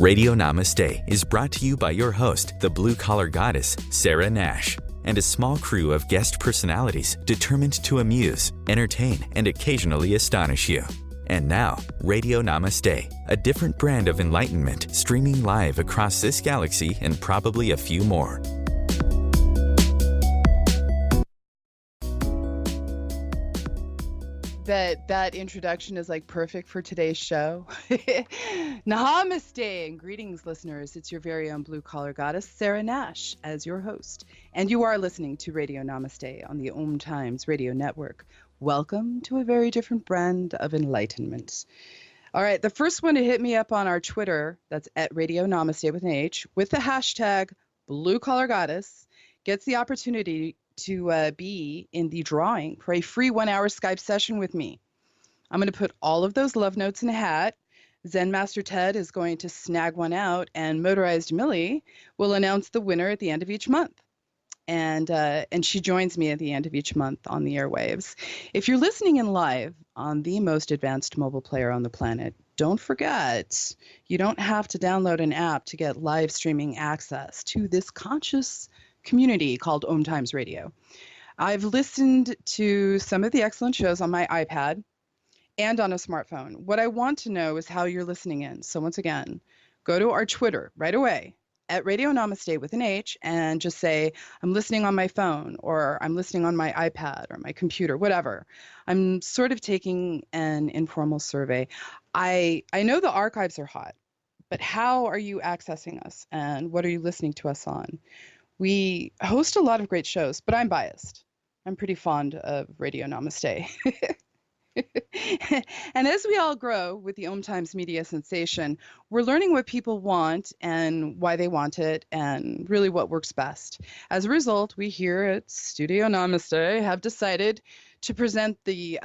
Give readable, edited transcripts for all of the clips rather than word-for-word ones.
Radio Namaste is brought to you by your host, the blue-collar goddess, Sarah Nash, and a small crew of guest personalities determined to amuse, entertain, and occasionally astonish you. And now, Radio Namaste, a different brand of enlightenment streaming live across this galaxy and probably a few more. That introduction is like perfect for today's show. Namaste and greetings, listeners. It's your very own blue-collar goddess, Sarah Nash, as your host. And you are listening to Radio Namaste on the OMTimes radio network. Welcome to a very different brand of enlightenment. All right, the first one to hit me up on our Twitter, that's at Radio Namaste with an H, with the hashtag blue-collar-goddess, gets the opportunity to be in the drawing for a free 1-hour Skype session with me. I'm going to put all of those love notes in a hat. Zen Master Ted is going to snag one out, and Motorized Millie will announce the winner at the end of each month. And she joins me at the end of each month on the airwaves. If you're listening in live on the most advanced mobile player on the planet, don't forget, you don't have to download an app to get live streaming access to this conscious community called OMTimes Radio. I've listened to some of the excellent shows on my iPad and on a smartphone. What I want to know is how you're listening in. So once again, go to our Twitter right away at Radio Namaste with an H and just say, I'm listening on my phone, or I'm listening on my iPad or my computer, whatever. I'm sort of taking an informal survey. I know the archives are hot, but how are you accessing us and what are you listening to us on? We host a lot of great shows, but I'm biased. I'm pretty fond of Radio Namaste. And as we all grow with the OMTimes media sensation, we're learning what people want and why they want it and really what works best. As a result, we here at Studio Namaste have decided to present the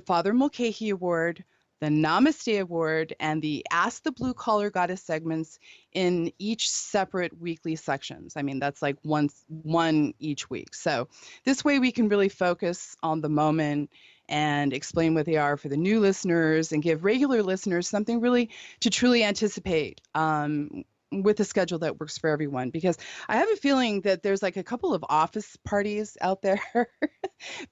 Father Mulcahy Award, the Namaste Award, and the Ask the Blue Collar Goddess segments in each separate weekly sections. I mean, that's like one each week. So this way we can really focus on the moment and explain what they are for the new listeners and give regular listeners something really to truly anticipate with a schedule that works for everyone. Because I have a feeling that there's like a couple of office parties out there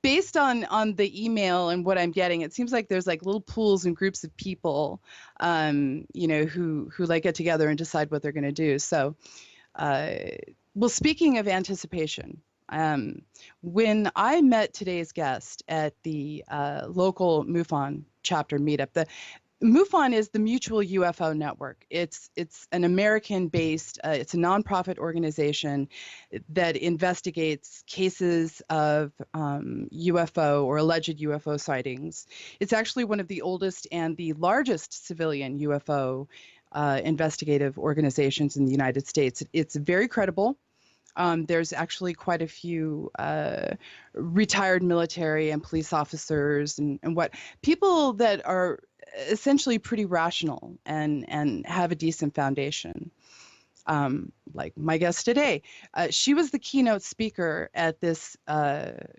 based on the email and what I'm getting. It seems like there's like little pools and groups of people, who like get together and decide what they're going to do. So, well, speaking of anticipation, when I met today's guest at the local MUFON chapter meetup, the MUFON is the Mutual UFO Network. It's an American-based, it's a nonprofit organization that investigates cases of UFO or alleged UFO sightings. It's actually one of the oldest and the largest civilian UFO investigative organizations in the United States. It's very credible. There's actually quite a few retired military and police officers and what people that are essentially pretty rational and have a decent foundation. Like my guest today, she was the keynote speaker at this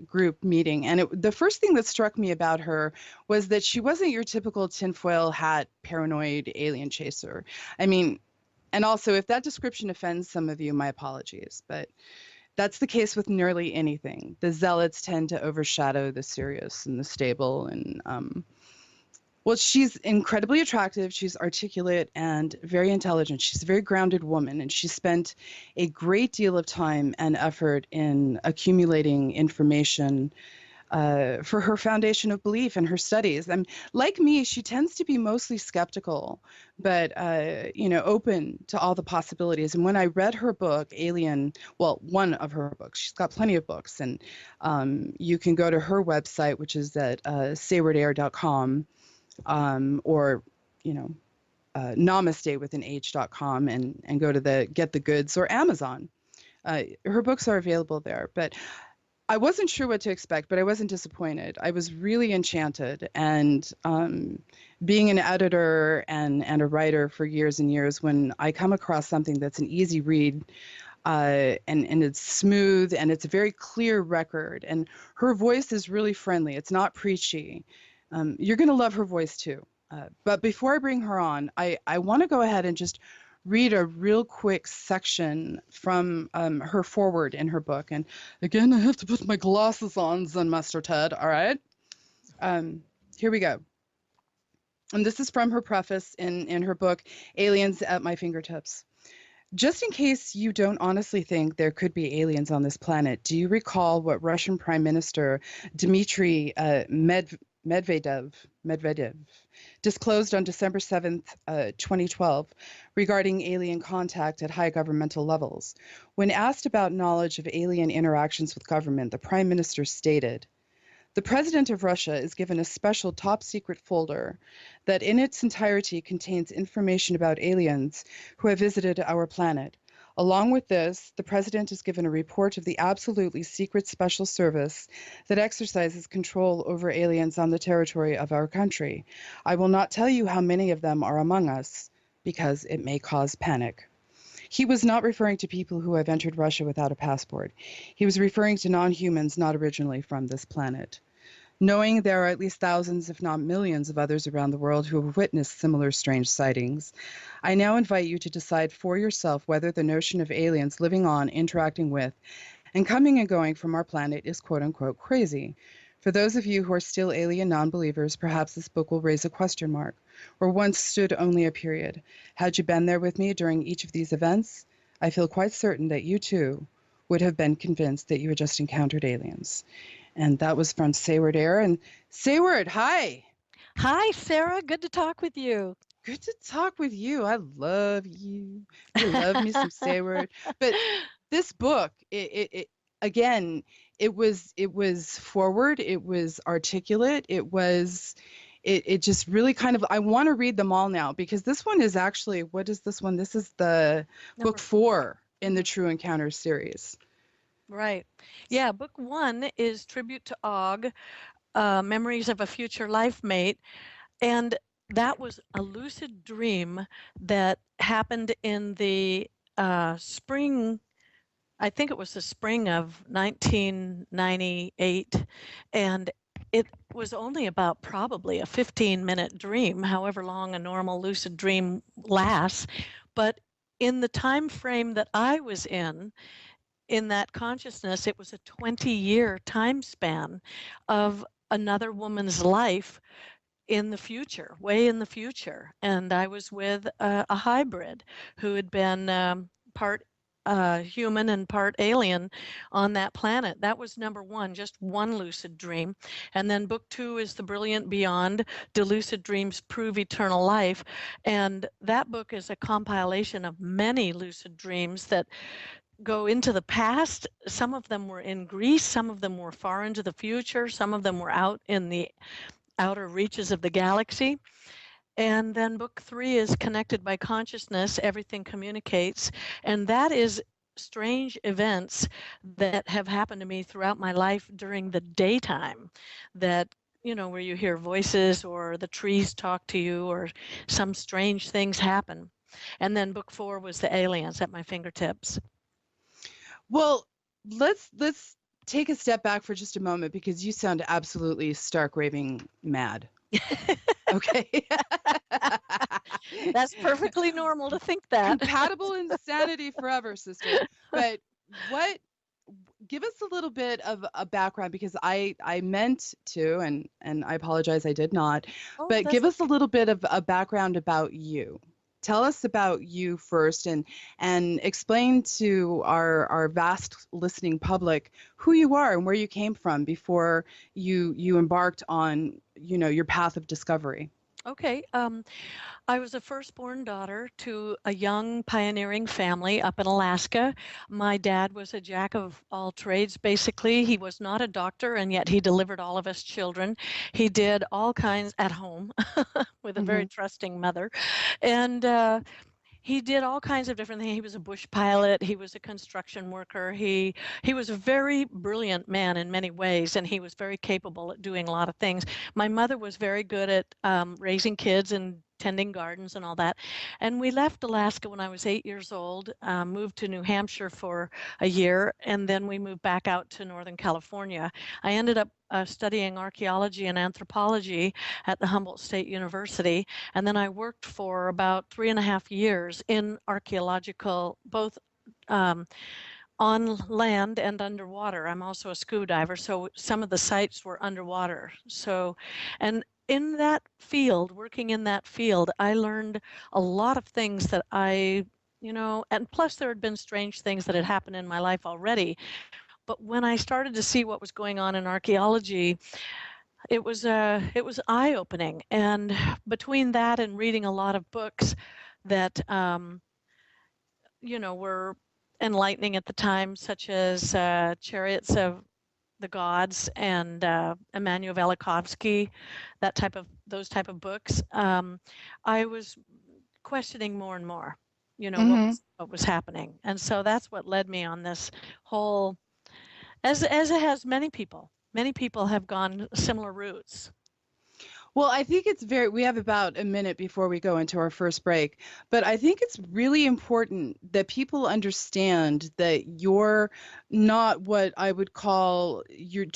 group meeting. And the first thing that struck me about her was that she wasn't your typical tinfoil hat, paranoid alien chaser. I mean, and also, if that description offends some of you, my apologies, but that's the case with nearly anything. The zealots tend to overshadow the serious and the stable. And, well, she's incredibly attractive. She's articulate and very intelligent. She's a very grounded woman, and she spent a great deal of time and effort in accumulating information for her foundation of belief and her studies. And like me, she tends to be mostly skeptical, but open to all the possibilities. And when I read her book, one of her books, she's got plenty of books, and you can go to her website, which is at saywardayre.com, or namaste with an h.com, and go to the Get the Goods or Amazon. Her books are available there, but I wasn't sure what to expect, but I wasn't disappointed. I was really enchanted. And being an editor and a writer for years and years, when I come across something that's an easy read and it's smooth and it's a very clear record, and her voice is really friendly. It's not preachy. You're going to love her voice too. But before I bring her on, I want to go ahead and just read a real quick section from her foreword in her book. And again, I have to put my glasses on, Zen Master Ted. All right. Um, Here we go. And this is from her preface in her book, Aliens at My Fingertips. Just in case you don't honestly think there could be aliens on this planet, do you recall what Russian Prime Minister Dmitry Medvedev disclosed on December 7th, 2012, regarding alien contact at high governmental levels? When asked about knowledge of alien interactions with government, the Prime Minister stated, "The President of Russia is given a special top secret folder that in its entirety contains information about aliens who have visited our planet. Along with this, the President is given a report of the absolutely secret special service that exercises control over aliens on the territory of our country. I will not tell you how many of them are among us, because it may cause panic." He was not referring to people who have entered Russia without a passport. He was referring to non-humans not originally from this planet. Knowing there are at least thousands, if not millions, of others around the world who have witnessed similar strange sightings, I now invite you to decide for yourself whether the notion of aliens living on, interacting with, and coming and going from our planet is quote-unquote crazy. For those of you who are still alien non-believers, perhaps this book will raise a question mark, or once stood only a period. Had you been there with me during each of these events, I feel quite certain that you too would have been convinced that you had just encountered aliens. And that was from Sayward Ayre. And Sayward, hi. Hi, Sarah. Good to talk with you. Good to talk with you. I love you. I love me some Sayward. But this book, it again, it was forward, it was articulate, it just really kind of, I want to read them all now, because this one is actually, what is this one? This is the book 4 in the True Encounters series. Right. Yeah, book 1 is Tribute to Og, Memories of a Future Life Mate. And that was a lucid dream that happened in the spring, I think it was the spring of 1998. And it was only about probably a 15-minute dream, however long a normal lucid dream lasts. But in the time frame that I was in that consciousness, it was a 20-year time span of another woman's life in the future, way in the future. And I was with a hybrid who had been part human and part alien on that planet. That was number 1, just one lucid dream. And then book 2 is The Brilliant Beyond, Do Lucid Dreams Prove Eternal Life? And that book is a compilation of many lucid dreams that go into the past. Some of them were in Greece, some of them were far into the future, some of them were out in the outer reaches of the galaxy. And then book 3 is Connected by Consciousness, Everything Communicates. And that is strange events that have happened to me throughout my life during the daytime, that, you know, where you hear voices or the trees talk to you or some strange things happen. And then book 4 was The Aliens at My Fingertips. Well, let's take a step back for just a moment, because you sound absolutely stark raving mad. Okay. That's perfectly normal to think that. Compatible insanity forever, sister. But give us a little bit of a background, because I meant to, and I apologize, I did not. But give us a little bit of a background about you. Tell us about you first, and explain to our vast listening public who you are and where you came from before you embarked on, you know, your path of discovery. Okay. I was a firstborn daughter to a young pioneering family up in Alaska. My dad was a jack of all trades, basically. He was not a doctor, and yet he delivered all of us children. He did all kinds at home with a very trusting mother. And he did all kinds of different things. He was a bush pilot. He was a construction worker. He was a very brilliant man in many ways, and he was very capable at doing a lot of things. My mother was very good at raising kids and tending gardens and all that. And we left Alaska when I was 8 years old, moved to New Hampshire for a year, and then we moved back out to Northern California. I ended up studying archaeology and anthropology at the Humboldt State University, and then I worked for about 3.5 years in archaeological, both on land and underwater. I'm also a scuba diver, so some of the sites were underwater. So, and in that field, working in that field, I learned a lot of things that and plus there had been strange things that had happened in my life already. But when I started to see what was going on in archaeology, it was eye-opening. And between that and reading a lot of books that were enlightening at the time, such as Chariots of the Gods and Immanuel Velikovsky, those type of books, I was questioning more and more, what was happening. And so that's what led me on this whole, as it has many people. Many people have gone similar routes. Well, I think we have about a minute before we go into our first break, but I think it's really important that people understand that you're not what I would call you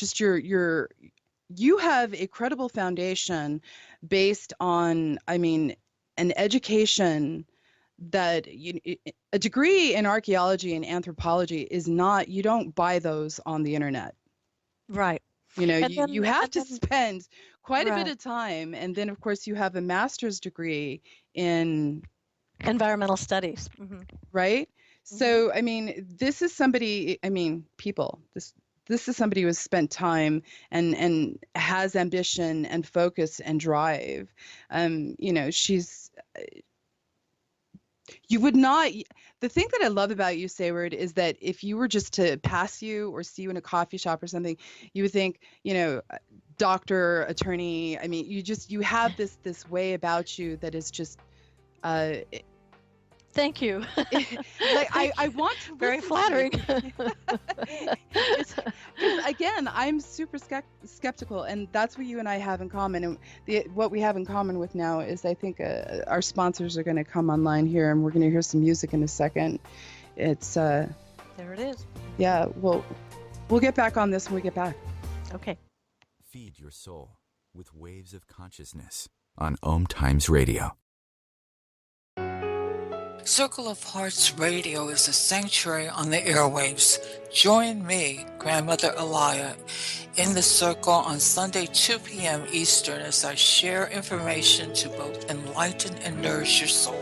have a credible foundation based on, an education that a degree in archaeology and anthropology is not, you don't buy those on the internet. Right. You have to spend quite a bit of time. And then, of course, you have a master's degree in environmental studies. Right? So, this is somebody, this is somebody who has spent time and has ambition and focus and drive. You would not. The thing that I love about you, Sayward, is that if you were just to pass you or see you in a coffee shop or something, you would think, doctor, attorney. You have this way about you that is just. Thank you. I want to. Very flattering. Again, I'm super skeptical, and that's what you and I have in common. And what we have in common with now is, I think, our sponsors are going to come online here, and we're going to hear some music in a second. It's there it is. Yeah, we'll get back on this when we get back. Okay. Feed your soul with waves of consciousness on OMTimes Radio. Circle of Hearts Radio is a sanctuary on the airwaves. Join me, Grandmother Elia, in the circle on Sunday, 2 p.m. Eastern, as I share information to both enlighten and nourish your soul.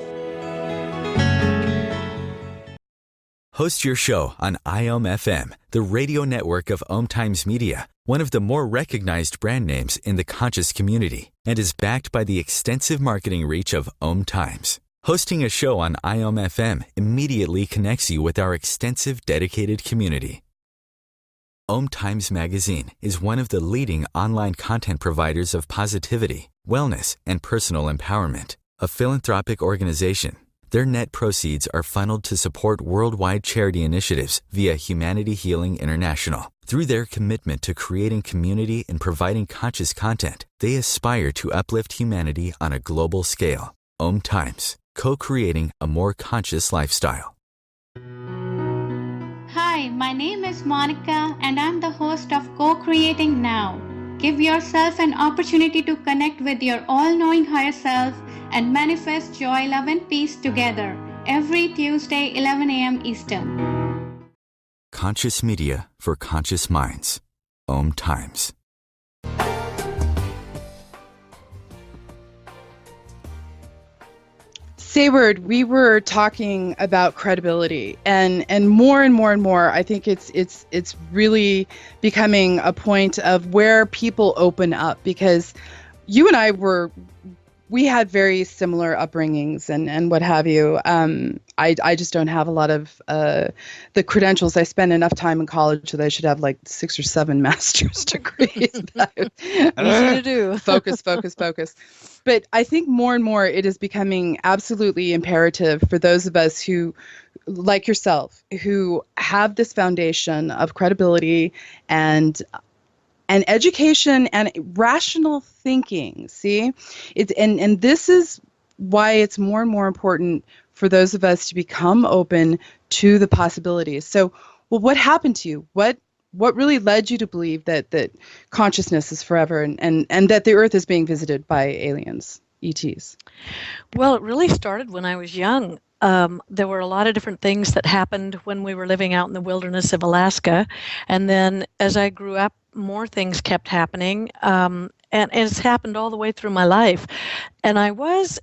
Host your show on IOM-FM, the radio network of OMTimes Media, one of the more recognized brand names in the conscious community, and is backed by the extensive marketing reach of OMTimes. Hosting a show on IOM-FM immediately connects you with our extensive dedicated community. OMTimes Magazine is one of the leading online content providers of positivity, wellness, and personal empowerment. A philanthropic organization, their net proceeds are funneled to support worldwide charity initiatives via Humanity Healing International. Through their commitment to creating community and providing conscious content, they aspire to uplift humanity on a global scale. OMTimes, co-creating a more conscious lifestyle. Hi, my name is Monica and I'm the host of Co-Creating Now. Give yourself an opportunity to connect with your all-knowing higher self and manifest joy, love, and peace together every Tuesday, 11 a.m. Eastern. Conscious media for conscious minds. OMTimes. Sayward, we were talking about credibility, and more and more and more, I think it's really becoming a point of where people open up, because you and we had very similar upbringings and what have you. I just don't have a lot of the credentials. I spent enough time in college that I should have like 6 or 7 master's degrees. Easy to do. Focus. But I think more and more it is becoming absolutely imperative for those of us who, like yourself, who have this foundation of credibility and education and rational thinking. See, and this is why it's more and more important for those of us to become open to the possibilities. So, well, what happened to you? What really led you to believe that consciousness is forever and that the Earth is being visited by aliens, ETs? Well, it really started when I was young. There were a lot of different things that happened when we were living out in the wilderness of Alaska. And then as I grew up, more things kept happening. And it's happened all the way through my life. And I was,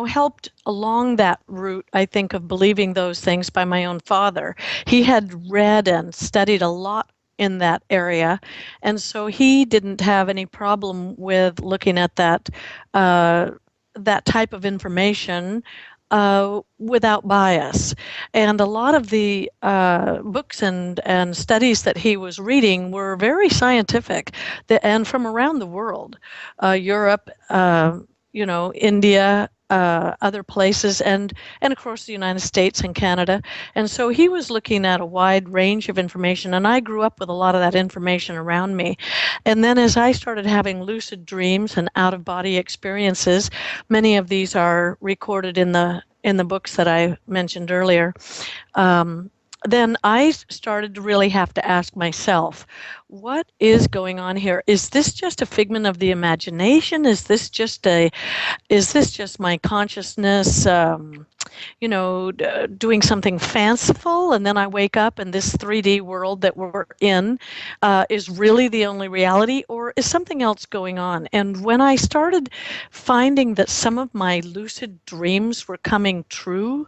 helped along that route, I think, of believing those things by my own father. He had read and studied a lot in that area. And so he didn't have any problem with looking at that type of information without bias. And a lot of the books and studies that he was reading were very scientific and from around the world, Europe, India, other places, and of course the United States and Canada. And so he was looking at a wide range of information, and I grew up with a lot of that information around me. And then as I started having lucid dreams and out-of-body experiences, many of these are recorded in the books that I mentioned earlier. Then I started to really have to ask myself, what is going on here? Is this just a figment of the imagination? Is this just my consciousness, doing something fanciful? And then I wake up and this 3D world that we're in is really the only reality, or is something else going on? And when I started finding that some of my lucid dreams were coming true,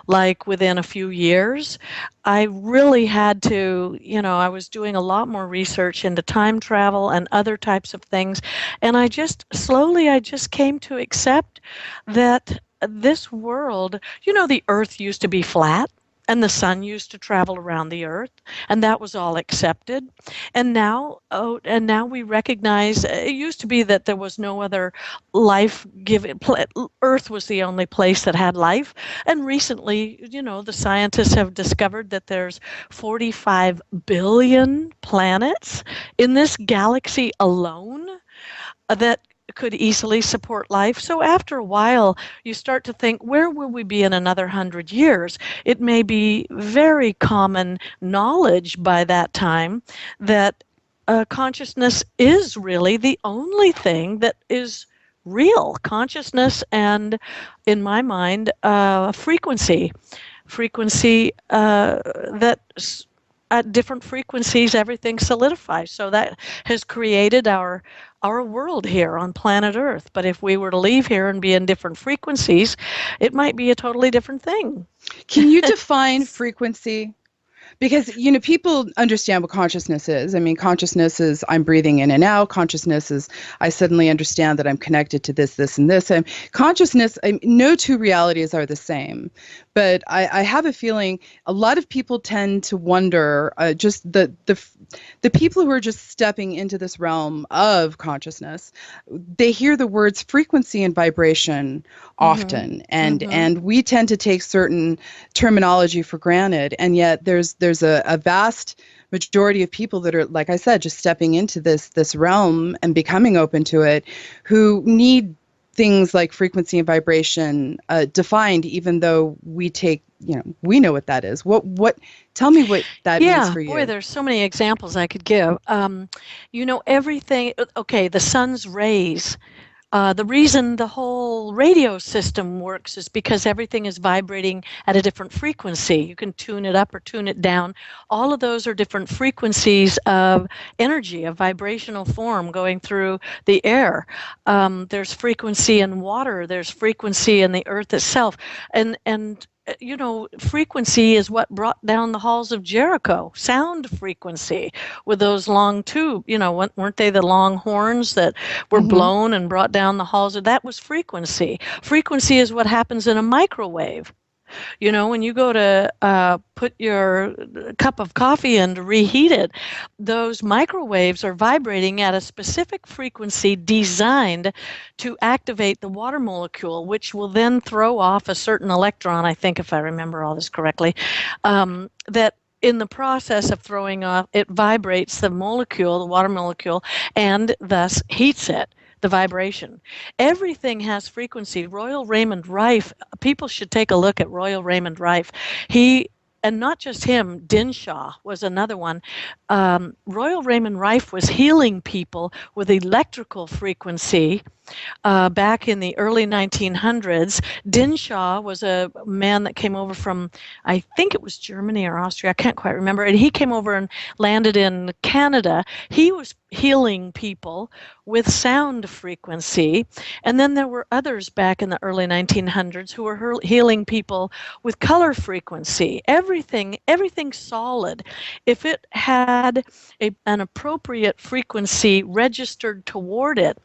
like within a few years, I really had to, I was doing a lot more research into time travel and other types of things. And I just came to accept that this world, the Earth used to be flat and the sun used to travel around the Earth, and that was all accepted. And now we recognize it used to be that there was no other life given. Earth was the only place that had life. And recently, the scientists have discovered that there's 45 billion planets in this galaxy alone that could easily support life. So after a while, you start to think, where will we be in another 100 years? It may be very common knowledge by that time that consciousness is really the only thing that is real. Consciousness and, in my mind, frequency that at different frequencies, everything solidifies. So that has created our world here on planet Earth. But if we were to leave here and be in different frequencies, it might be a totally different thing. Can you define frequency? Because, people understand what consciousness is. I mean, consciousness is I'm breathing in and out. Consciousness is I suddenly understand that I'm connected to this, this, and this. Consciousness, no two realities are the same. But I have a feeling a lot of people tend to wonder, just the people who are just stepping into this realm of consciousness, they hear the words frequency and vibration often, and we tend to take certain terminology for granted, and yet there's a vast majority of people that are, like I said, just stepping into this realm and becoming open to it, who need things like frequency and vibration defined, even though we know what that is. Tell me what that means for you. Boy, there's so many examples I could give. Everything, okay, the sun's rays. The reason the whole radio system works is because everything is vibrating at a different frequency. You can tune it up or tune it down. All of those are different frequencies of energy, of vibrational form going through the air. There's frequency in water. There's frequency in the earth itself. And frequency is what brought down the halls of Jericho. Sound frequency with those long tube, weren't they the long horns that were blown and brought down the halls? That was frequency. Frequency is what happens in a microwave. When you go to put your cup of coffee in to reheat it, those microwaves are vibrating at a specific frequency designed to activate the water molecule, which will then throw off a certain electron, I think, if I remember all this correctly, that in the process of throwing off, it vibrates the molecule, the water molecule, and thus heats it. the vibration. Everything has frequency. Royal Raymond Rife, people should take a look at Royal Raymond Rife. And not just him, Dinshaw was another one. Royal Raymond Rife was healing people with electrical frequency back in the early 1900s. Dinshaw was a man that came over from, I think it was Germany or Austria, I can't quite remember, and he came over and landed in Canada. He was healing people with sound frequency, and then there were others back in the early 1900s who were healing people with color frequency. Everything solid, if it had an appropriate frequency registered toward it,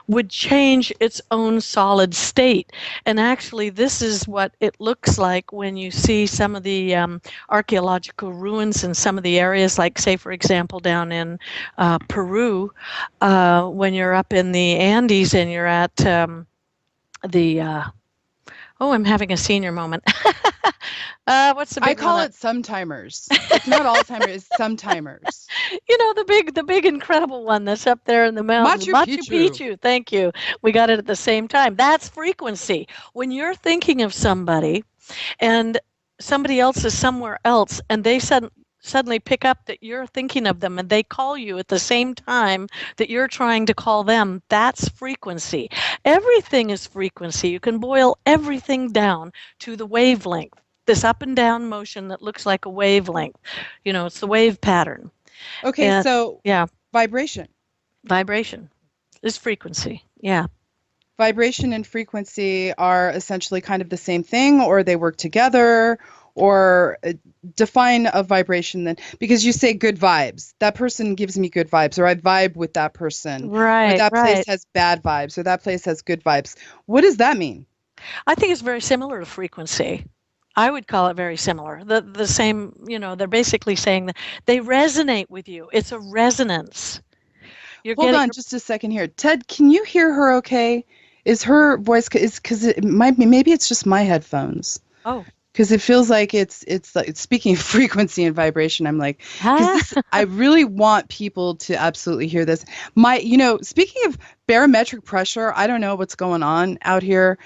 would change its own solid state. And actually, this is what it looks like when you see some of the archaeological ruins in some of the areas, like, say, for example, down in Peru, when you're up in the Andes and you're at I'm having a senior moment. What's the big I call one? it sometimers. It's not Alzheimer's, it's sometimers. The big incredible one that's up there in the mountains. Machu Picchu. Thank you. We got it at the same time. That's frequency. When you're thinking of somebody and somebody else is somewhere else and they suddenly pick up that you're thinking of them and they call you at the same time that you're trying to call them, that's frequency. Everything is frequency. You can boil everything down to the wavelength. This up and down motion that looks like a wavelength. It's the wave pattern. Okay, And, so yeah, vibration. vibration is frequency. Yeah. Vibration and frequency are essentially kind of the same thing, or they work together, or define a vibration then, because you say good vibes. That person gives me good vibes, or I vibe with that person. Right. Or that place has bad vibes, or that place has good vibes. What does that mean? I think it's very similar to frequency. I would call it very similar. The same, they're basically saying that they resonate with you. It's a resonance. Hold on just a second here. Ted, can you hear her okay? Is her voice, because it might be, maybe it's just my headphones. Oh. Because it feels like it's speaking of frequency and vibration. I'm like, I really want people to absolutely hear this. Speaking of barometric pressure, I don't know what's going on out here.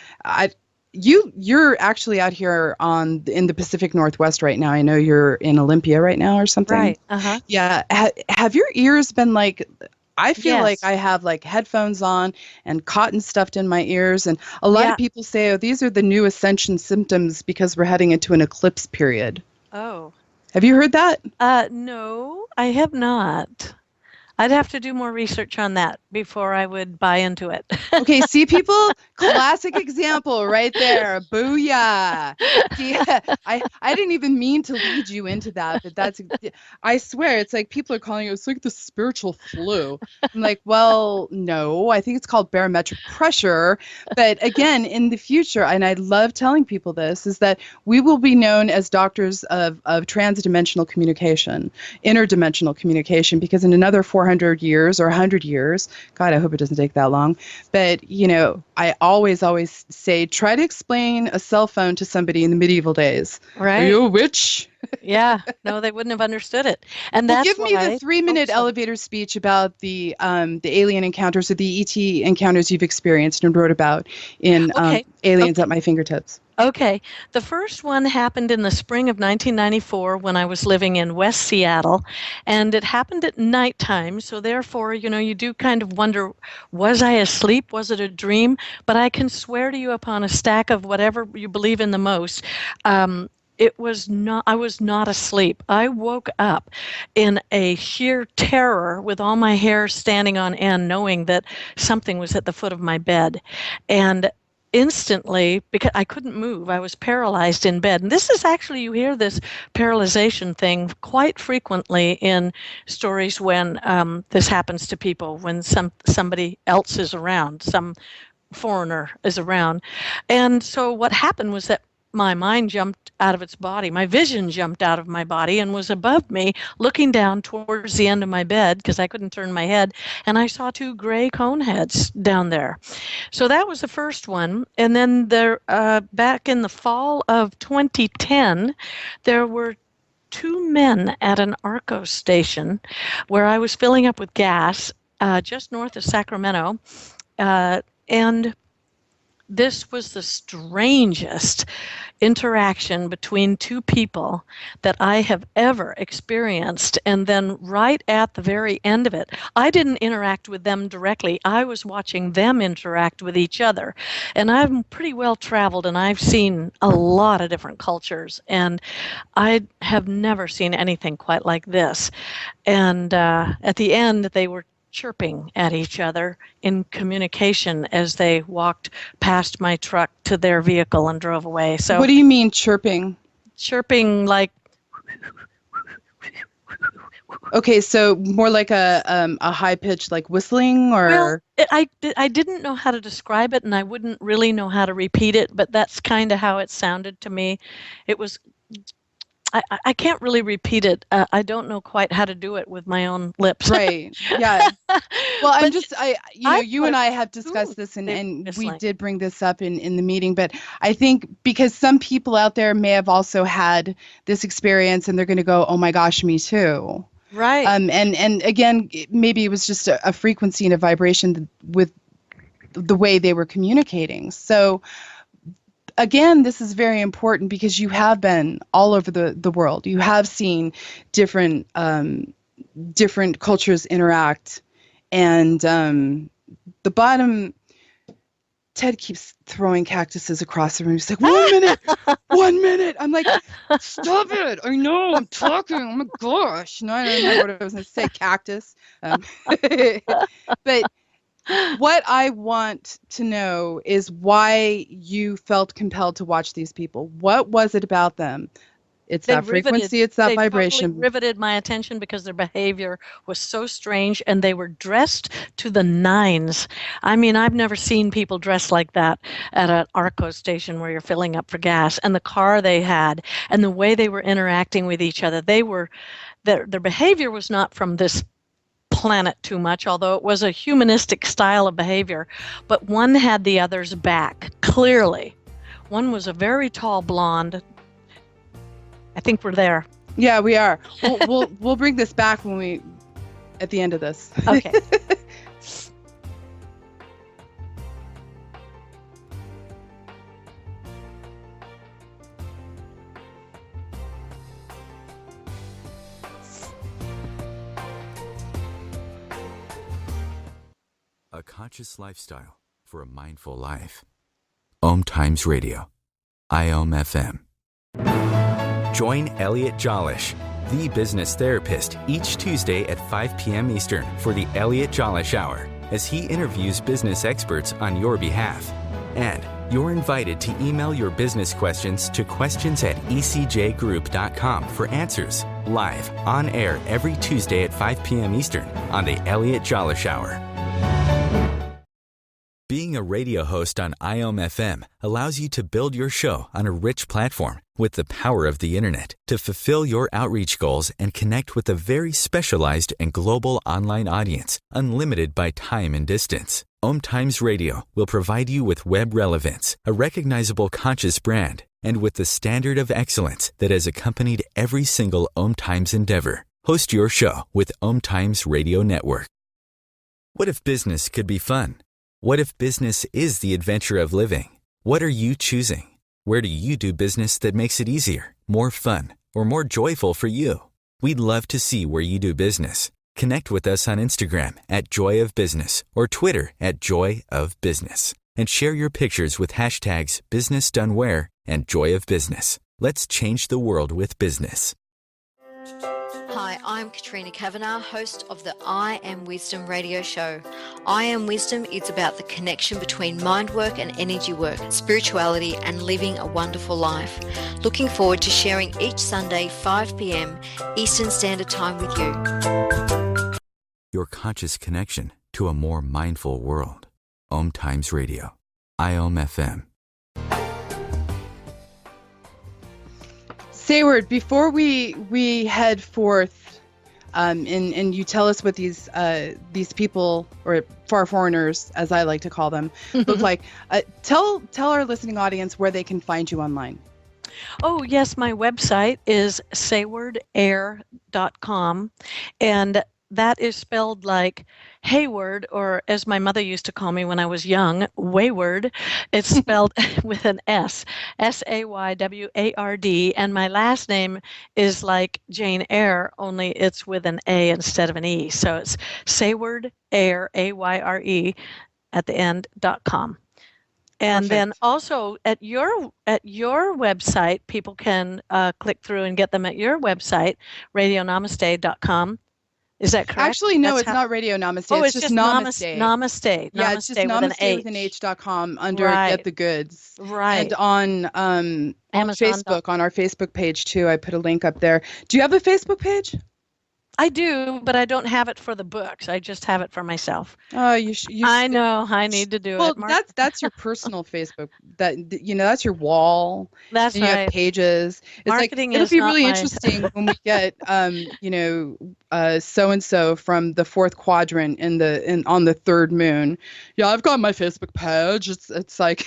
You're actually out here in the Pacific Northwest right now. I know you're in Olympia right now or something. Right. Uh-huh. Yeah. Have your ears been like? I feel Yes. like I have like headphones on and cotton stuffed in my ears, and a lot of people say, "Oh, these are the new ascension symptoms because we're heading into an eclipse period." Oh. Have you heard that? No, I have not. I'd have to do more research on that before I would buy into it. Okay, see, people, classic example right there. Booyah. See, I didn't even mean to lead you into that, but I swear, it's like people are calling it's like the spiritual flu. I'm like, well, no, I think it's called barometric pressure. But again, in the future, and I love telling people this, is that we will be known as doctors of transdimensional communication, interdimensional communication, because in another 400 years or 100 years, God, I hope it doesn't take that long. But, I always say, try to explain a cell phone to somebody in the medieval days. Right. Are you a witch? Yeah. No, they wouldn't have understood it. And that's give me the 3-minute elevator speech about the alien encounters or the ET encounters you've experienced and wrote about in Aliens at My Fingertips. Okay. The first one happened in the spring of 1994 when I was living in West Seattle, and it happened at nighttime. So therefore, you do kind of wonder, was I asleep? Was it a dream? But I can swear to you upon a stack of whatever you believe in the most, I was not asleep. I woke up in a sheer terror with all my hair standing on end, knowing that something was at the foot of my bed. And instantly, because I couldn't move, I was paralyzed in bed. And this is actually, you hear this paralyzation thing quite frequently in stories when this happens to people, when somebody else is around, some foreigner is around. And so what happened was that my mind jumped out of its body. My vision jumped out of my body and was above me, looking down towards the end of my bed because I couldn't turn my head. And I saw 2 gray cone heads down there. So that was the first one. And then back in the fall of 2010, there were 2 men at an Arco station where I was filling up with gas just north of Sacramento. And this was the strangest interaction between two people that I have ever experienced. And then right at the very end of it, I didn't interact with them directly. I was watching them interact with each other. And I'm pretty well traveled, and I've seen a lot of different cultures. And I have never seen anything quite like this. And at the end, they were chirping at each other in communication as they walked past my truck to their vehicle and drove away. So what do you mean chirping? Chirping like, okay, so more like a high pitched like whistling, or I didn't know how to describe it, and I wouldn't really know how to repeat it, but that's kind of how it sounded to me. It was, I can't really repeat it. I don't know quite how to do it with my own lips. Right. Yeah. Well, I'm just, you and I have ooh, discussed this, and we whistling. did bring this up in the meeting, but I think because some people out there may have also had this experience, and they're going to go, oh my gosh, me too. Right. And again, maybe it was just a frequency and a vibration with the way they were communicating. So again, this is very important because you have been all over the world. You have seen different cultures interact. And the bottom, Ted keeps throwing cactuses across the room. He's like, 1 minute, 1 minute. I'm like, stop it. I know, I'm talking. Oh my gosh. No, I don't know what I was going to say, cactus. But what I want to know is why you felt compelled to watch these people. What was it about them? It's that frequency, it's that vibration. Totally riveted my attention because their behavior was so strange, and they were dressed to the nines. I mean, I've never seen people dressed like that at an Arco station where you're filling up for gas, and the car they had, and the way they were interacting with each other. Their behavior was not from this planet too much, although it was a humanistic style of behavior, but one had the other's back, clearly. One was a very tall blonde. I think we're there. Yeah, we are. We'll bring this back at the end of this. Okay. A conscious lifestyle for a mindful life. OMTimes Radio. IOM FM. Join Elliot Jollish, the business therapist, each Tuesday at 5 p.m. Eastern for the Elliot Jollish Hour, as he interviews business experts on your behalf. And you're invited to email your business questions to questions@ecjgroup.com for answers, live, on air every Tuesday at 5 p.m. Eastern on the Elliot Jollish Hour. Being a radio host on IOM FM allows you to build your show on a rich platform with the power of the internet to fulfill your outreach goals and connect with a very specialized and global online audience, unlimited by time and distance. OMTimes Radio will provide you with web relevance, a recognizable conscious brand, and with the standard of excellence that has accompanied every single OMTimes endeavor. Host your show with OMTimes Radio Network. What if business could be fun? What if business is the adventure of living? What are you choosing? Where do you do business that makes it easier, more fun, or more joyful for you? We'd love to see where you do business. Connect with us on Instagram @JoyOfBusiness or Twitter @JoyOfBusiness, and share your pictures with hashtags BusinessDoneWhere and Joy of Business. Let's change the world with business. Hi, I'm Katrina Kavanagh, host of the I Am Wisdom radio show. I Am Wisdom is about the connection between mind work and energy work, spirituality, and living a wonderful life. Looking forward to sharing each Sunday, 5 p.m. Eastern Standard Time with you. Your conscious connection to a more mindful world. OMTimes Radio. IOM FM. Sayward, before we head forth, and you tell us what these people, or far foreigners, as I like to call them, look like, tell our listening audience where they can find you online. Oh, yes, my website is saywardayre.com, and that is spelled like Hayward, or as my mother used to call me when I was young, Wayward. It's spelled with an S, Sayward, and my last name is like Jane Eyre, only it's with an A instead of an E. So it's Sayward Ayre, Ayre, at the end.com. And Perfect. then also at your website, people can click through and get them at your website, radionamaste.com. Is that correct? Actually, no, That's it's not Radio Namaste. Oh, it's just Namaste. Namaste. Yeah, it's just Namaste with an Namaste with an H. H.com under Right. Get the Goods. Right. And on Amazon. Facebook, on our Facebook page too, I put a link up there. Do you have a Facebook page? I do, but I don't have it for the books. I just have it for myself. Oh, you I know. I need to do Well, it. that's your personal Facebook. That's your wall. That's and you right. have pages. It's Marketing like it'll is be not really my- interesting when we get so and so from the fourth quadrant on the third moon. Yeah, I've got my Facebook page. It's like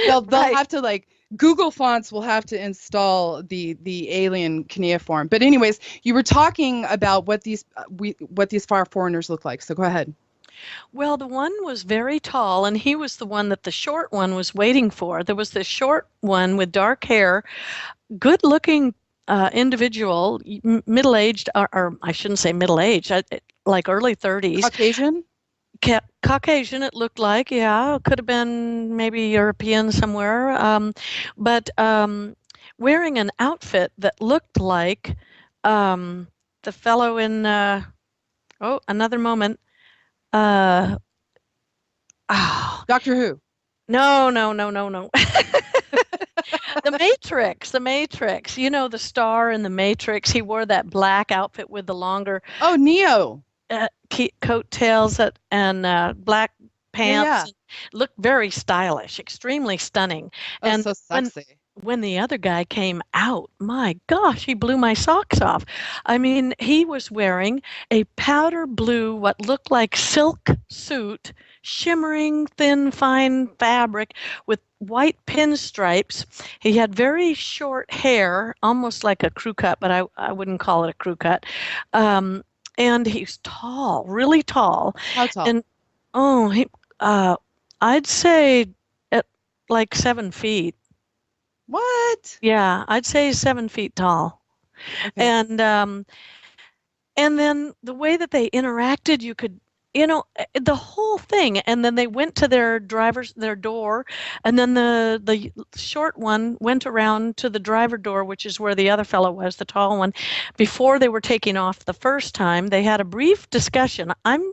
they'll Right. have to like Google Fonts will have to install the alien cuneiform. But anyways, you were talking about what these far foreigners look like. So go ahead. Well, the one was very tall, and he was the one that the short one was waiting for. There was this short one with dark hair, good-looking individual, middle-aged, or I shouldn't say middle-aged, like early 30s. Caucasian? Caucasian, it looked like, yeah. Could have been maybe European somewhere. But wearing an outfit that looked like the fellow in, another moment. Doctor Who? No. The Matrix. You know, the star in the Matrix. He wore that black outfit with the longer Oh, Neo. coattails and black pants. Yeah. Looked very stylish, extremely stunning. Oh, and so sexy. when the other guy came out, my gosh, he blew my socks off. I mean, he was wearing a powder blue, what looked like silk suit, shimmering, thin, fine fabric with white pinstripes. He had very short hair, almost like a crew cut, but I wouldn't call it a crew cut. And he's tall, really tall. How tall? And I'd say at like 7 feet. What? Yeah, I'd say 7 feet tall. Okay. And then the way that they interacted, you could, the whole thing. And then they went to their door, and then the short one went around to the driver door, which is where the other fellow was, the tall one. Before they were taking off the first time, they had a brief discussion. I'm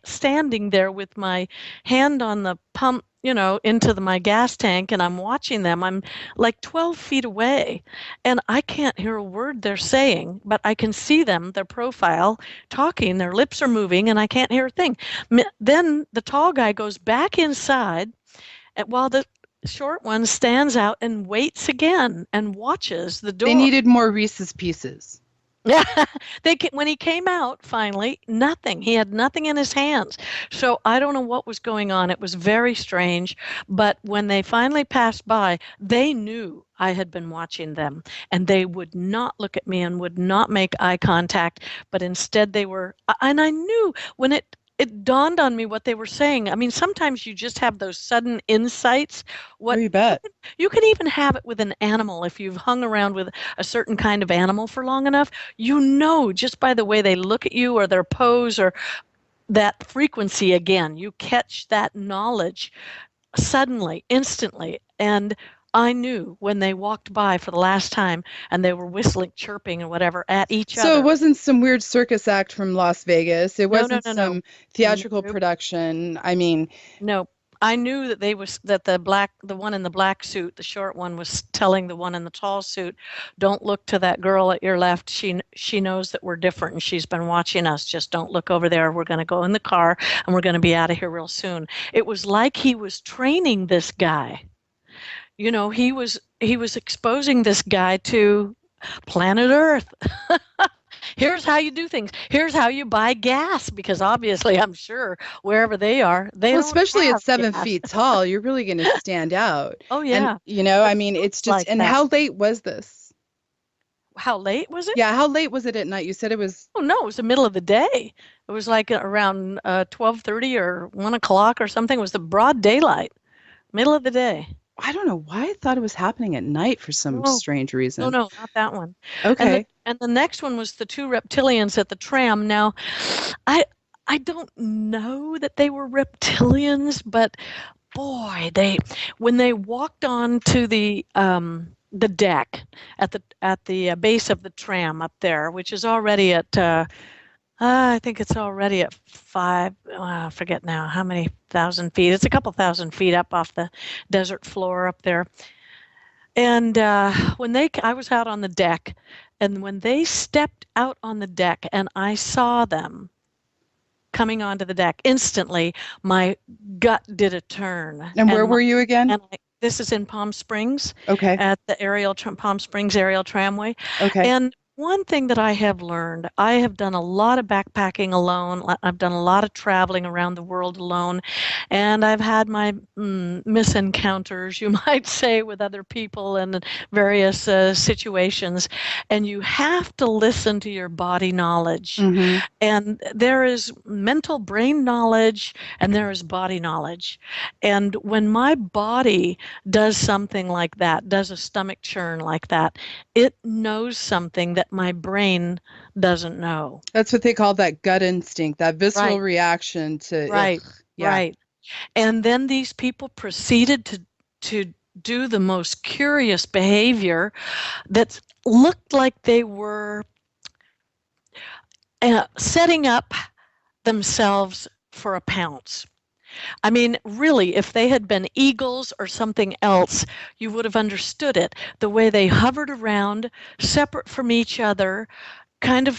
standing there with my hand on the pump, into my gas tank, and I'm watching them. I'm like 12 feet away, and I can't hear a word they're saying, but I can see them, their profile, talking. Their lips are moving, and I can't hear a thing. Then the tall guy goes back inside, while the short one stands out and waits again and watches the door. They needed more Reese's Pieces. Yeah, when he came out finally, nothing. He had nothing in his hands. So I don't know what was going on. It was very strange. But when they finally passed by, they knew I had been watching them, and they would not look at me and would not make eye contact. But instead they were, and I knew when it dawned on me what they were saying. I mean, sometimes you just have those sudden insights. Oh, you bet. You can even have it with an animal. If you've hung around with a certain kind of animal for long enough, just by the way they look at you or their pose or that frequency again, you catch that knowledge suddenly, instantly. And I knew when they walked by for the last time and they were whistling, chirping, or whatever at each other. So it wasn't some weird circus act from Las Vegas. It wasn't No. some theatrical production. I mean, no. I knew that the one in the black suit, the short one, was telling the one in the tall suit, "Don't look to that girl at your left. She knows that we're different, and she's been watching us. Just don't look over there. We're going to go in the car, and we're going to be out of here real soon." It was like he was training this guy. He was exposing this guy to planet Earth. Here's how you do things. Here's how you buy gas, because obviously, I'm sure wherever they are, especially at 7 gas. feet tall, you're really going to stand out. Oh yeah. And, I mean, it's just. Like and that. how late was this? how late was it? Yeah, how late was it at night? You said it was. Oh, no, it was the middle of the day. It was like around 12:30 or 1 o'clock or something. It was the broad daylight, middle of the day. I don't know why I thought it was happening at night for some No, strange reason. no, not that one. Okay. And the next one was the two reptilians at the tram. Now, I don't know that they were reptilians, but boy, when they walked onto the deck at the base of the tram up there, which is already at I think it's already at I forget now how many thousand feet. It's a couple thousand feet up off the desert floor up there. And I was out on the deck, and when they stepped out on the deck and I saw them coming onto the deck, instantly my gut did a turn. And where were you again? And this is in Palm Springs. Okay. At the Palm Springs Aerial Tramway. Okay. And one thing that I have learned, I have done a lot of backpacking alone. I've done a lot of traveling around the world alone. And I've had my misencounters, you might say, with other people in various situations. And you have to listen to your body knowledge. Mm-hmm. And there is mental brain knowledge and there is body knowledge. And when my body does something like that, does a stomach churn like that, it knows something that my brain doesn't know. That's what they call that gut instinct, that visceral Right. reaction to. Right. Yeah. Right. And then these people proceeded to do the most curious behavior that looked like they were setting up themselves for a pounce. I mean, really, if they had been eagles or something else, you would have understood it. The way they hovered around, separate from each other, kind of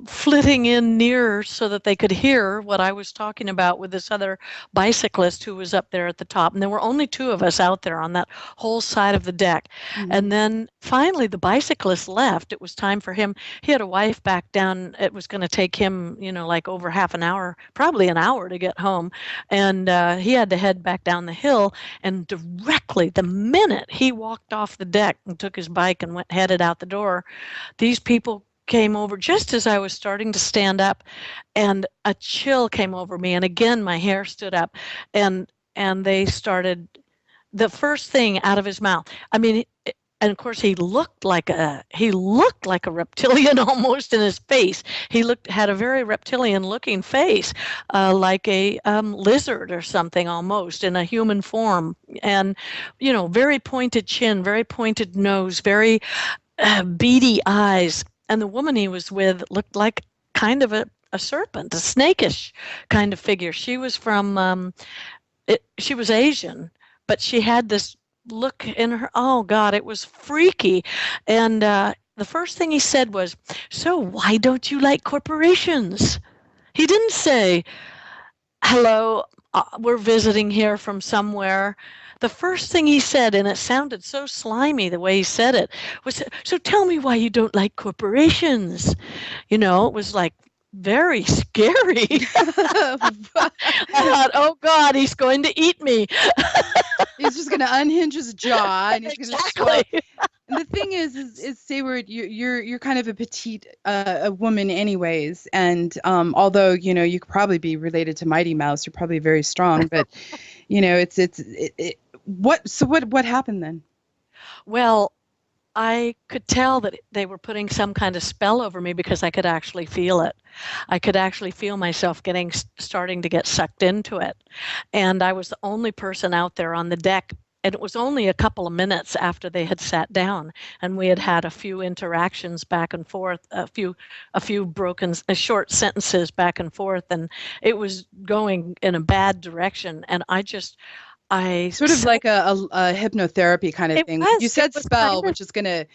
flitting in nearer so that they could hear what I was talking about with this other bicyclist who was up there at the top. And there were only two of us out there on that whole side of the deck. Mm-hmm. And then finally the bicyclist left. It was time for him. He had a wife back down. It was going to take him, like over half an hour, probably an hour to get home. And he had to head back down the hill. And directly, the minute he walked off the deck and took his bike and headed out the door, these people came over just as I was starting to stand up, and a chill came over me, and again my hair stood up, and they started, the first thing out of his mouth, I mean, and of course he looked like a reptilian almost in his face. He had a very reptilian looking face, like a lizard or something almost in a human form, and very pointed chin, very pointed nose, very beady eyes. And the woman he was with looked like kind of a serpent, a snakish kind of figure. She was she was Asian, but she had this look in her. Oh, God, it was freaky. And the first thing he said was, "So why don't you like corporations?" He didn't say, "Hello, we're visiting here from somewhere." The first thing he said, and it sounded so slimy the way he said it, was, "So tell me why you don't like corporations." It was like very scary. I thought, oh God, he's going to eat me. He's just going to unhinge his jaw, and he's Exactly. going to. And the thing is Sayward, you're kind of a petite a woman, anyways, and although you could probably be related to Mighty Mouse, you're probably very strong, but what happened then? Well, I could tell that they were putting some kind of spell over me because I could actually feel it. I could actually feel myself starting to get sucked into it. And I was the only person out there on the deck. And it was only a couple of minutes after they had sat down, and we had a few interactions back and forth, a few broken, short sentences back and forth, and it was going in a bad direction. And sort of like a hypnotherapy kind of thing. You said spell, which is going to,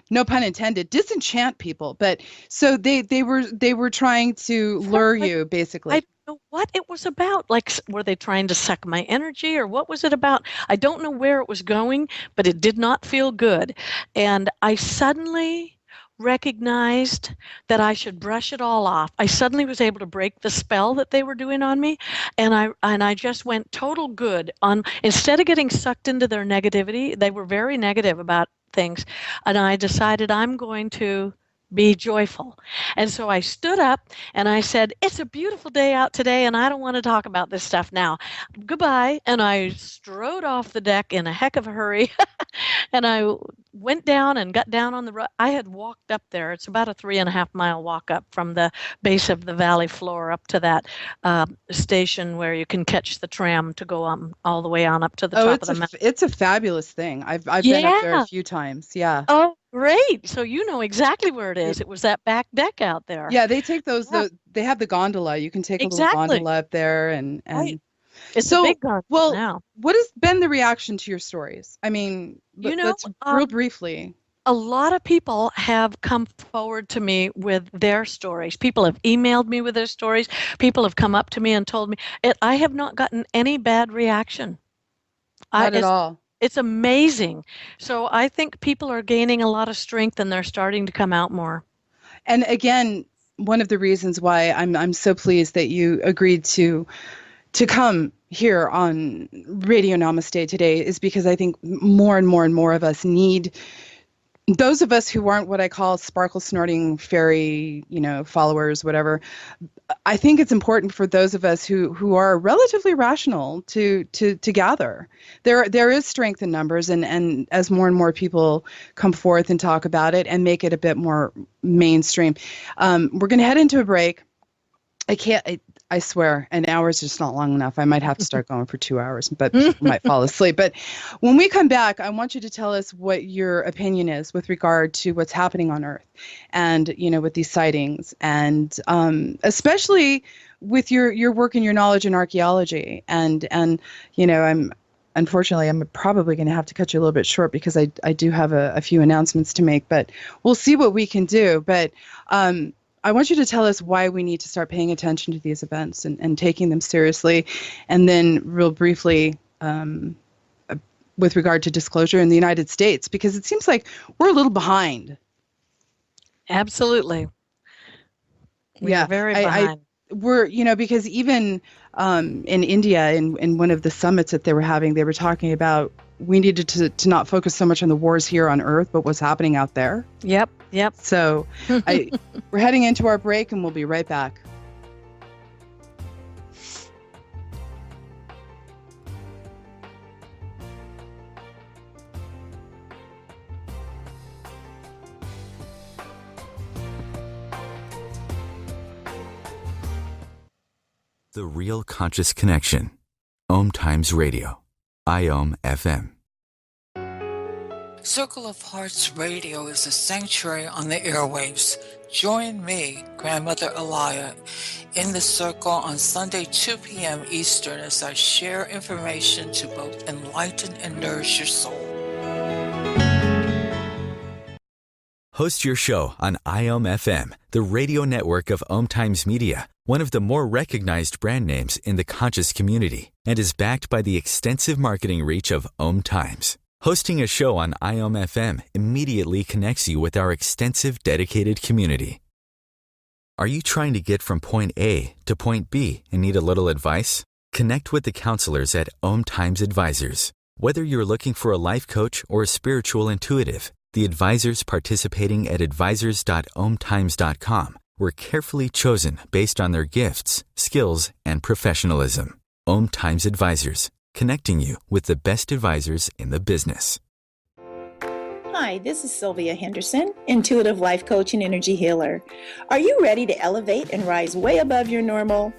no pun intended, disenchant people. But so they were trying to lure you, basically. I don't know what it was about. Like, were they trying to suck my energy, or what was it about? I don't know where it was going, but it did not feel good. And I suddenly recognized that I should brush it all off. I suddenly was able to break the spell that they were doing on me, and I just went total good on. Instead of getting sucked into their negativity, they were very negative about things. And I decided I'm going to be joyful. And so I stood up and I said, it's a beautiful day out today and I don't want to talk about this stuff now. Goodbye. And I strode off the deck in a heck of a hurry. And I went down and got down on the road. I had walked up there. It's about a 3.5-mile walk up from the base of the valley floor up to that station where you can catch the tram to go all the way on up to the top of the mountain. It's a fabulous thing. I've been up there a few times. Yeah. Oh, great. So you know exactly where it is. It was that back deck out there. Yeah, they take those, they have the gondola. You can take a little gondola up there and right. It's a big gondola now. What has been the reaction to your stories? I mean, let's real briefly. A lot of people have come forward to me with their stories. People have emailed me with their stories. People have come up to me and told me. I have not gotten any bad reaction. Not at all. It's amazing. So I think people are gaining a lot of strength and they're starting to come out more. And again, one of the reasons why I'm so pleased that you agreed to come here on Radio Namaste today is because I think more and more and more of us need, those of us who aren't what I call sparkle snorting fairy, followers, whatever. I think it's important for those of us who are relatively rational to gather. There is strength in numbers, and as more and more people come forth and talk about it and make it a bit more mainstream. We're going to head into a break. I swear, an hour is just not long enough. I might have to start going for 2 hours, but people might fall asleep. But when we come back, I want you to tell us what your opinion is with regard to what's happening on Earth and, with these sightings, and especially with your work and your knowledge in archaeology. And I'm probably going to have to cut you a little bit short because I do have a few announcements to make, but we'll see what we can do. But I want you to tell us why we need to start paying attention to these events and taking them seriously. And then real briefly, with regard to disclosure in the United States, because it seems like we're a little behind. Absolutely. We're very behind. We're, because even in India, in one of the summits that they were having, they were talking about we needed to not focus so much on the wars here on Earth, but what's happening out there. Yep. So we're heading into our break and we'll be right back. The Real Conscious Connection. OMTimes Radio. IOM FM. Circle of Hearts Radio is a sanctuary on the airwaves. Join me, Grandmother Alaya, in the circle on Sunday 2 p.m. Eastern as I share information to both enlighten and nourish your soul. Host your show on IOM FM, the radio network of OMTimes Media, one of the more recognized brand names in the conscious community, and is backed by the extensive marketing reach of OMTimes. Hosting a show on IOM FM immediately connects you with our extensive dedicated community. Are you trying to get from point A to point B and need a little advice? Connect with the counselors at OMTimes Advisors. Whether you're looking for a life coach or a spiritual intuitive, the advisors participating at advisors.omtimes.com were carefully chosen based on their gifts, skills, and professionalism. OMTimes Advisors, connecting you with the best advisors in the business. Hi, this is Sylvia Henderson, intuitive life coach and energy healer. Are you ready to elevate and rise way above your normal?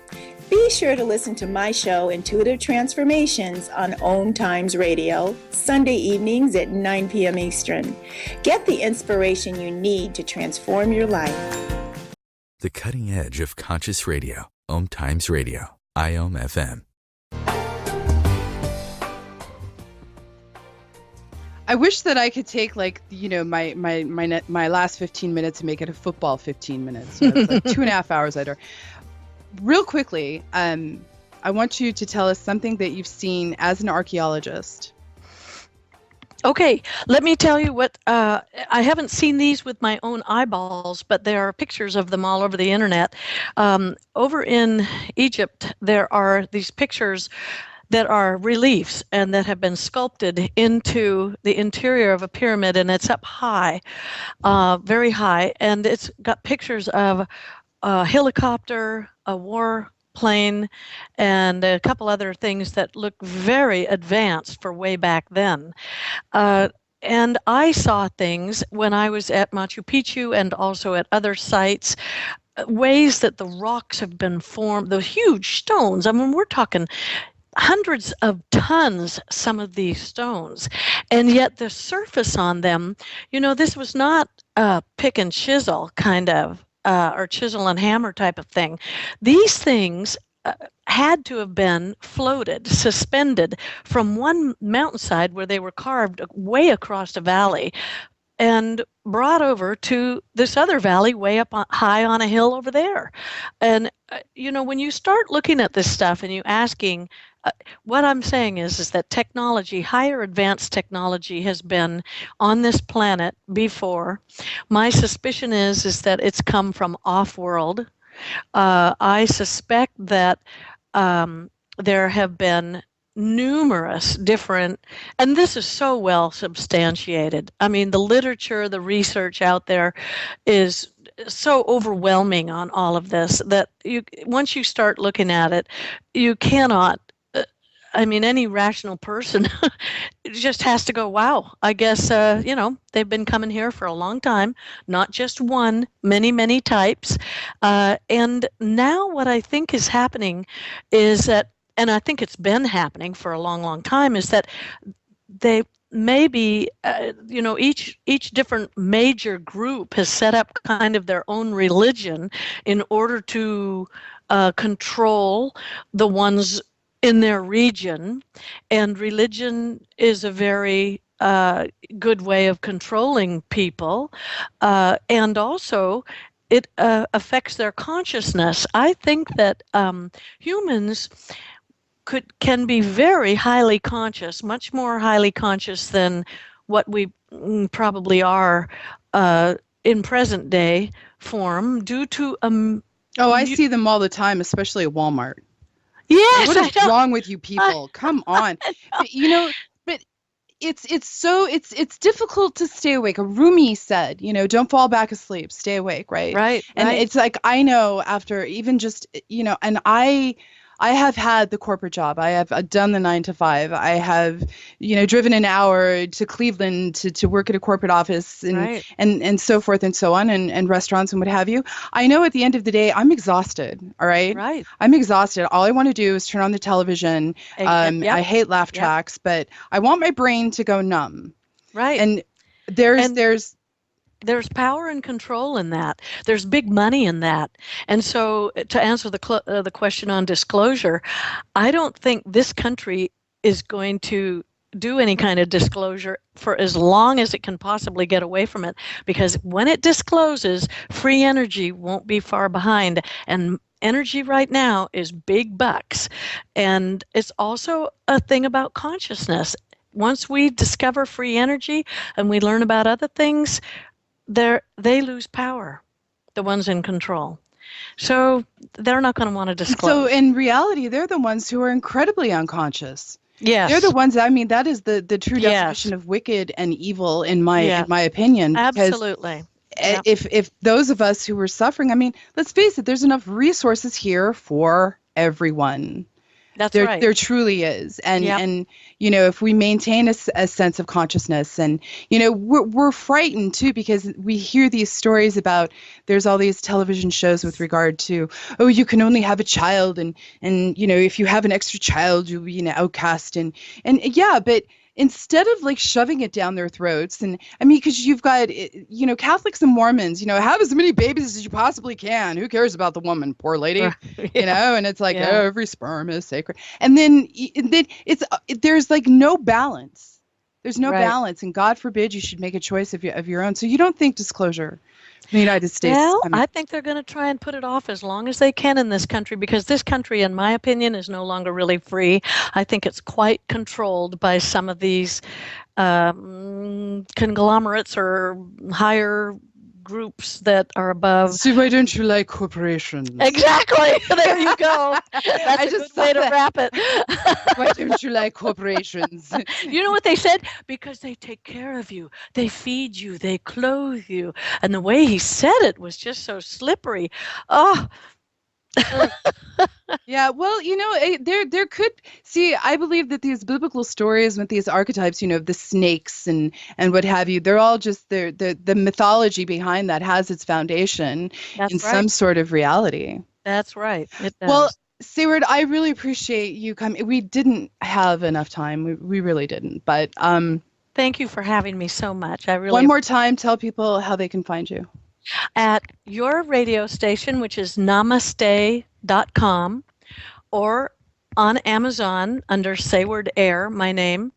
Be sure to listen to my show, Intuitive Transformations, on OMTimes Radio, Sunday evenings at 9 p.m. Eastern. Get the inspiration you need to transform your life. The cutting edge of conscious radio. OMTimes Radio. IOM FM. I wish that I could take my last 15 minutes and make it a football 15 minutes. It's like 2.5 hours later. Real quickly, I want you to tell us something that you've seen as an archaeologist. Okay, let me tell you what, I haven't seen these with my own eyeballs, but there are pictures of them all over the internet. Over in Egypt, there are these pictures that are reliefs and that have been sculpted into the interior of a pyramid, and it's up high, very high, and it's got pictures of a helicopter, a war plane, and a couple other things that look very advanced for way back then. And I saw things when I was at Machu Picchu and also at other sites, ways that the rocks have been formed, the huge stones. I mean, we're talking hundreds of tons, some of these stones, and yet the surface on them, this was not a pick and chisel kind of, or chisel and hammer type of thing. These things had to have been floated, suspended from one mountainside where they were carved way across a valley and brought over to this other valley way up high on a hill over there. And, when you start looking at this stuff and you asking, what I'm saying is that technology, higher advanced technology, has been on this planet before. My suspicion is that it's come from off-world. I suspect that there have been numerous different, and this is so well substantiated. I mean, the literature, the research out there is so overwhelming on all of this that once you start looking at it, you cannot. Any rational person just has to go, wow, I guess, they've been coming here for a long time, not just one, many, many types. And now what I think is happening is that, and I think it's been happening for a long, long time, is that they maybe, each different major group has set up kind of their own religion in order to control the ones in their region, and religion is a very good way of controlling people, and also it affects their consciousness. I think that humans can be very highly conscious, much more highly conscious than what we probably are in present day form, due to I see them all the time, especially at Walmart. Yes, what is wrong with you people? Come on. But it's difficult to stay awake. A Rumi said, don't fall back asleep, stay awake, right? Right. And it's like, I know after even just, and I have had the corporate job. I have done the 9 to 5. I have, driven an hour to Cleveland to work at a corporate office and, right. and so forth and so on, and restaurants and what have you. I know at the end of the day, I'm exhausted. All right. Right. I'm exhausted. All I want to do is turn on the television. Yep. I hate laugh tracks, but I want my brain to go numb. Right. And there's power and control in that. There's big money in that. And so to answer the question on disclosure, I don't think this country is going to do any kind of disclosure for as long as it can possibly get away from it, because when it discloses, free energy won't be far behind. And energy right now is big bucks. And it's also a thing about consciousness. Once we discover free energy and we learn about other things, they lose power, the ones in control. So they're not going to want to disclose. So in reality, they're the ones who are incredibly unconscious. Yes. They're the ones, that is the true definition of wicked and evil in my opinion. Absolutely. If those of us who were suffering, let's face it, there's enough resources here for everyone. That's right. There truly is. And if we maintain a sense of consciousness, and, we're frightened too, because we hear these stories about, there's all these television shows with regard to, you can only have a child. And if you have an extra child, you'll be an outcast. And but instead of like shoving it down their throats, and because you've got, Catholics and Mormons, have as many babies as you possibly can. Who cares about the woman, poor lady? And it's like, every sperm is sacred. And then there's like no balance. There's no balance, and God forbid you should make a choice of your own. So you don't think disclosure in the United States? Well, I think they're going to try and put it off as long as they can in this country, because this country, in my opinion, is no longer really free. I think it's quite controlled by some of these conglomerates or higher groups that are above. See, why don't you like corporations? Exactly. There you go. That's a good way to wrap it. Why don't you like corporations? You know what they said? Because they take care of you, they feed you, they clothe you. And the way he said it was just so slippery. Oh, Yeah, well, there could see. I believe that these biblical stories with these archetypes, the snakes and what have you, they're all just the mythology behind that has its foundation in that's some right. sort of reality. That's right. It Well, does. Sayward, I really appreciate you coming. We didn't have enough time. We really didn't. But Thank you for having me so much. I really one more time, tell people how they can find you. at your radio station, which is namaste.com, or on Amazon under Sayward Ayre, my name,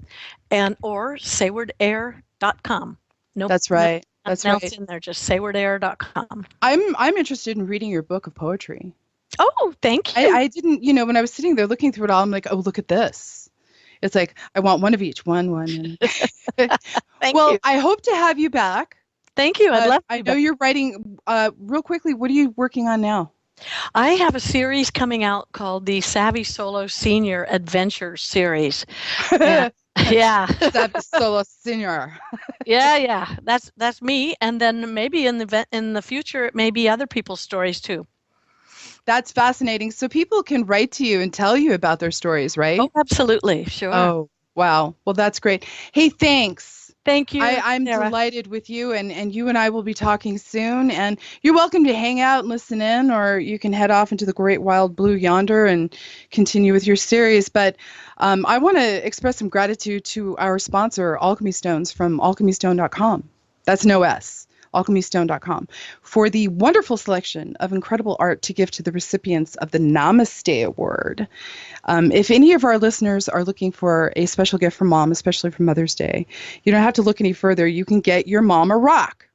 and or saywardayre.com. Nope. That's right. That's Nothing else right. in there, just saywardayre.com. I'm interested in reading your book of poetry. Oh, thank you. I didn't, when I was sitting there looking through it all, I'm like, oh, look at this. It's like, I want one of each, one. Thank Well, you. I hope to have you back. Thank you. I'd love to. I know you're writing, real quickly, what are you working on now? I have a series coming out called the Savvy Solo Senior Adventures series. Yeah. Savvy Solo Senior. Yeah. That's me. And then maybe in the future, it may be other people's stories too. That's fascinating. So people can write to you and tell you about their stories, right? Oh, absolutely. Sure. Oh, wow. Well, that's great. Hey, thanks. Thank you. I'm Sarah. delighted with you, and you and I will be talking soon. And you're welcome to hang out and listen in, or you can head off into the great wild blue yonder and continue with your series. But I want to express some gratitude to our sponsor, Alchemy Stones from alchemystone.com. That's no S. alchemystone.com, for the wonderful selection of incredible art to give to the recipients of the Namaste Award. If any of our listeners are looking for a special gift for mom, especially for Mother's Day, you don't have to look any further. You can get your mom a rock.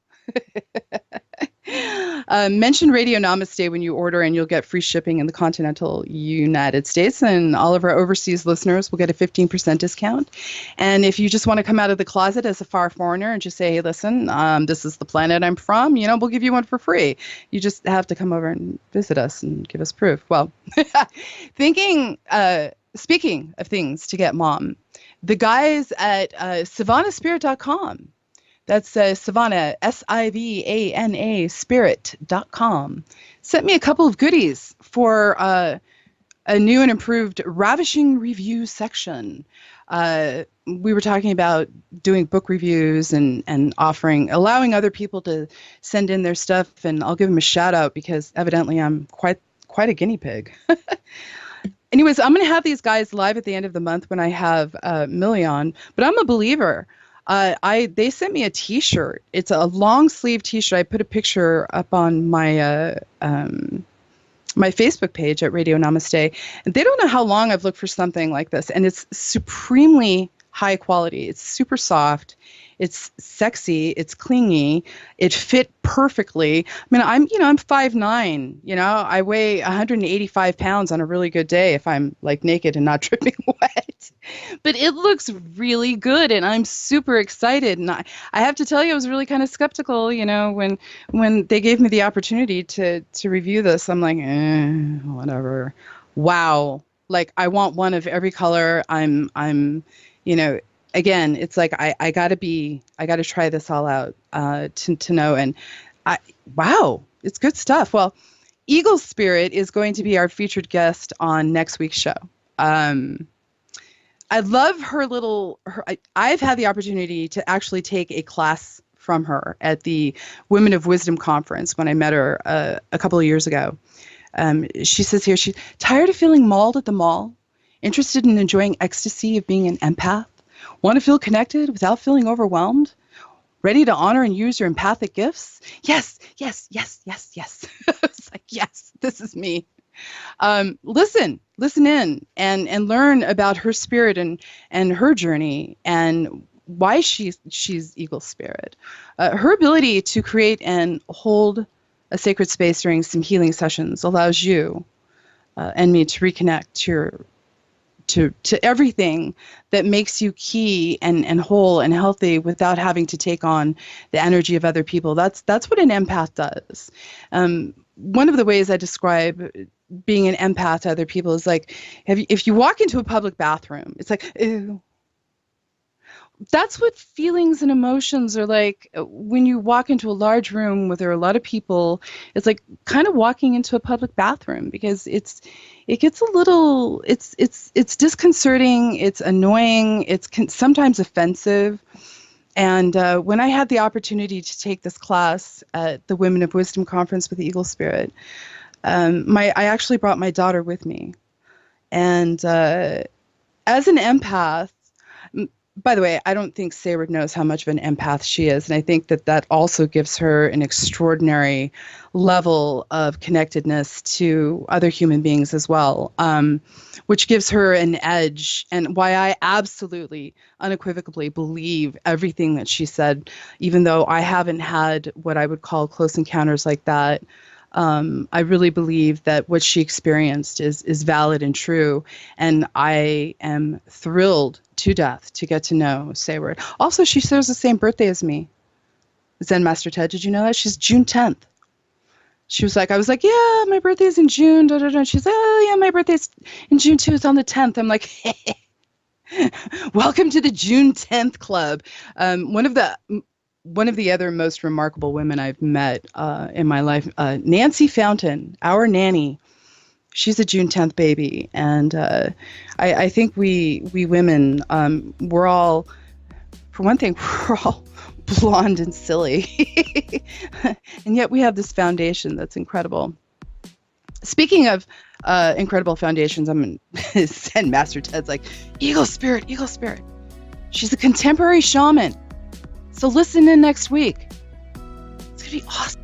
Mention Radio Namaste when you order, and you'll get free shipping in the continental United States. And all of our overseas listeners will get a 15% discount. And if you just want to come out of the closet as a far foreigner and just say, hey, listen, this is the planet I'm from, we'll give you one for free. You just have to come over and visit us and give us proof. Well, speaking of things to get mom, the guys at SavannahSpirit.com. That's Savannah, SIVANA, spirit.com. Sent me a couple of goodies for a new and improved ravishing review section. We were talking about doing book reviews and allowing other people to send in their stuff, and I'll give them a shout out because evidently I'm quite a guinea pig. Anyways, I'm going to have these guys live at the end of the month when I have Millie on, but I'm a believer. They sent me a T-shirt. It's a long sleeve T-shirt. I put a picture up on my my Facebook page at Radio Namaste, and they don't know how long I've looked for something like this, and it's supremely high quality. It's super soft. It's sexy. It's clingy. It fit perfectly. I mean, I'm 5'9". I weigh 185 pounds on a really good day if I'm like naked and not dripping wet. But it looks really good, and I'm super excited. And I have to tell you, I was really kind of skeptical, when they gave me the opportunity to review this. I'm like, whatever. Wow. Like, I want one of every color. Again, it's like I gotta try this all out to know. And wow, it's good stuff. Well, Eagle Spirit is going to be our featured guest on next week's show. I love her I've had the opportunity to actually take a class from her at the Women of Wisdom conference when I met her a couple of years ago. She says here, she's tired of feeling mauled at the mall, interested in enjoying ecstasy of being an empath, want to feel connected without feeling overwhelmed, ready to honor and use your empathic gifts? Yes. It's like, yes, this is me. Listen in and learn about her spirit and her journey and why she's Eagle Spirit. Her ability to create and hold a sacred space during some healing sessions allows you and me to reconnect to everything that makes you key and whole and healthy without having to take on the energy of other people. That's what an empath does. One of the ways I describe being an empath to other people is like, if you walk into a public bathroom, it's like, ew. That's what feelings and emotions are like when you walk into a large room where there are a lot of people. It's like kind of walking into a public bathroom, because it gets a little, it's disconcerting, it's annoying, it's sometimes offensive. And when I had the opportunity to take this class at the Women of Wisdom conference with the Eagle Spirit, I actually brought my daughter with me. And as an empath, by the way, I don't think Sayward knows how much of an empath she is. And I think that also gives her an extraordinary level of connectedness to other human beings as well, which gives her an edge, and why I absolutely, unequivocally believe everything that she said, even though I haven't had what I would call close encounters like that. I really believe that what she experienced is valid and true, and I am thrilled to death to get to know Sayward. Also, she shares the same birthday as me. Zen Master Ted, did you know that? She's June 10th. She was like, I was like, yeah, my birthday's in June. Da, da, da. She's like, oh, yeah, my birthday's in June too. It's on the 10th. I'm like, welcome to the June 10th club. One of the other most remarkable women I've met in my life, Nancy Fountain, our nanny. She's a June 10th baby. And I think we women, we're all, for one thing, we're all blonde and silly. And yet we have this foundation that's incredible. Speaking of incredible foundations, I'm going to send Master Ted's like, Eagle Spirit, Eagle Spirit. She's a contemporary shaman. So listen in next week. It's going to be awesome.